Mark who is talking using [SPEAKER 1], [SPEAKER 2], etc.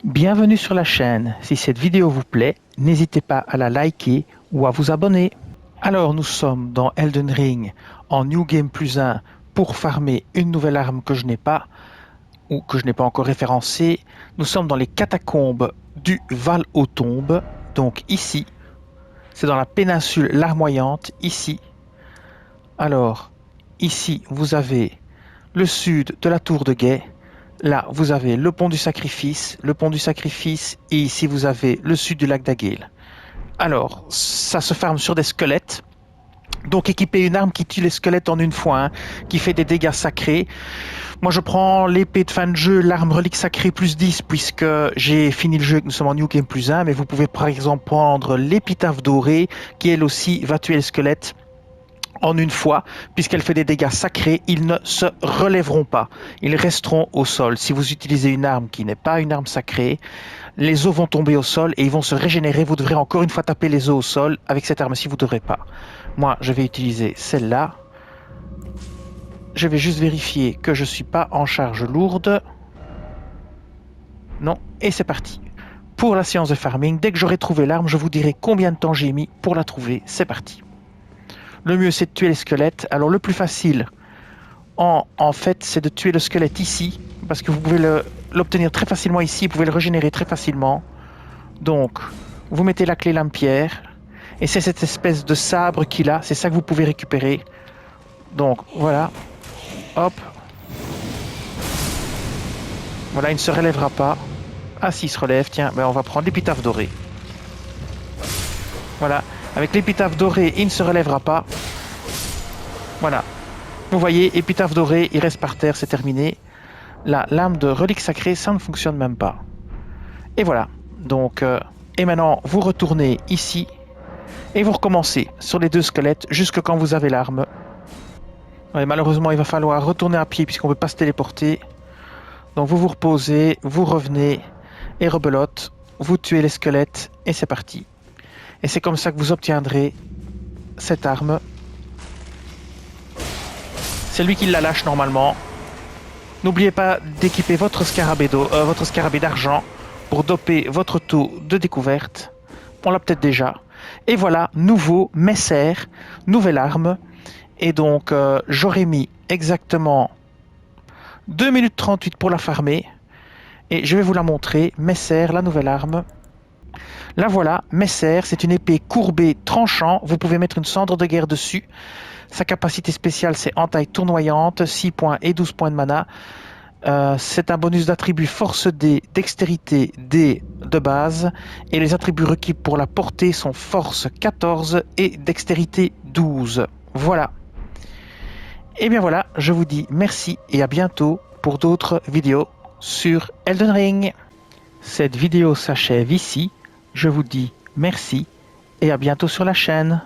[SPEAKER 1] Bienvenue sur la chaîne. Si cette vidéo vous plaît, n'hésitez pas à la liker ou à vous abonner. Alors nous sommes dans Elden Ring en New Game plus 1 pour farmer une nouvelle arme que je n'ai pas ou que je n'ai pas encore référencée. Nous sommes dans les catacombes du Val aux Tombes. Donc ici, c'est dans la péninsule larmoyante, ici. Alors, ici vous avez le sud de la tour de guet. Là, vous avez le pont du sacrifice, et ici vous avez le sud du lac d'Aguil. Alors, ça se farme sur des squelettes. Donc équiper une arme qui tue les squelettes en une fois, hein, qui fait des dégâts sacrés. Moi je prends l'épée de fin de jeu, l'arme relique sacrée plus 10, puisque j'ai fini le jeu et que nous sommes en New Game plus 1, mais vous pouvez par exemple prendre l'épitaphe dorée, qui elle aussi va tuer les squelettes en une fois, puisqu'elle fait des dégâts sacrés, ils ne se relèveront pas, ils resteront au sol. Si vous utilisez une arme qui n'est pas une arme sacrée, les os vont tomber au sol et ils vont se régénérer. Vous devrez encore une fois taper les os au sol avec cette arme-ci, vous ne devrez pas. Moi, je vais utiliser celle-là. Je vais juste vérifier que je ne suis pas en charge lourde. Non, et c'est parti. Pour la séance de farming, dès que j'aurai trouvé l'arme, je vous dirai combien de temps j'ai mis pour la trouver. C'est parti. Le mieux, c'est de tuer les squelettes. Alors, le plus facile, en fait, c'est de tuer le squelette ici, parce que vous pouvez l'obtenir très facilement ici, vous pouvez le régénérer très facilement. Donc, vous mettez la clé lame-pierre, et c'est cette espèce de sabre qu'il a, c'est ça que vous pouvez récupérer. Donc, voilà. Hop. Voilà, il ne se relèvera pas. Ah, si, il se relève, tiens, ben, on va prendre l'épitaphe dorée. Voilà. Avec l'épitaphe dorée, il ne se relèvera pas. Voilà. Vous voyez, épitaphe dorée, il reste par terre, c'est terminé. La lame de relique sacrée, ça ne fonctionne même pas. Et voilà. Donc, et maintenant, vous retournez ici. Et vous recommencez sur les deux squelettes jusque quand vous avez l'arme. Ouais, malheureusement, il va falloir retourner à pied puisqu'on ne peut pas se téléporter. Donc vous vous reposez, vous revenez et rebelote. Vous tuez les squelettes et c'est parti. Et c'est comme ça que vous obtiendrez cette arme. C'est lui qui la lâche normalement. N'oubliez pas d'équiper votre scarabée d'argent pour doper votre taux de découverte. On l'a peut-être déjà. Et voilà, nouveau Messer, nouvelle arme. Et donc, j'aurais mis exactement 2 minutes 38 pour la farmer. Et je vais vous la montrer. Messer, la nouvelle arme. La voilà, Messer, c'est une épée courbée tranchant. Vous pouvez mettre une cendre de guerre dessus. Sa capacité spéciale, c'est entaille tournoyante, 6 points et 12 points de mana. C'est un bonus d'attribut force D, dextérité D de base. Et les attributs requis pour la portée sont force 14 et dextérité 12. Voilà. Et bien voilà, je vous dis merci et à bientôt pour d'autres vidéos sur Elden Ring. Cette vidéo s'achève ici. Je vous dis merci et à bientôt sur la chaîne.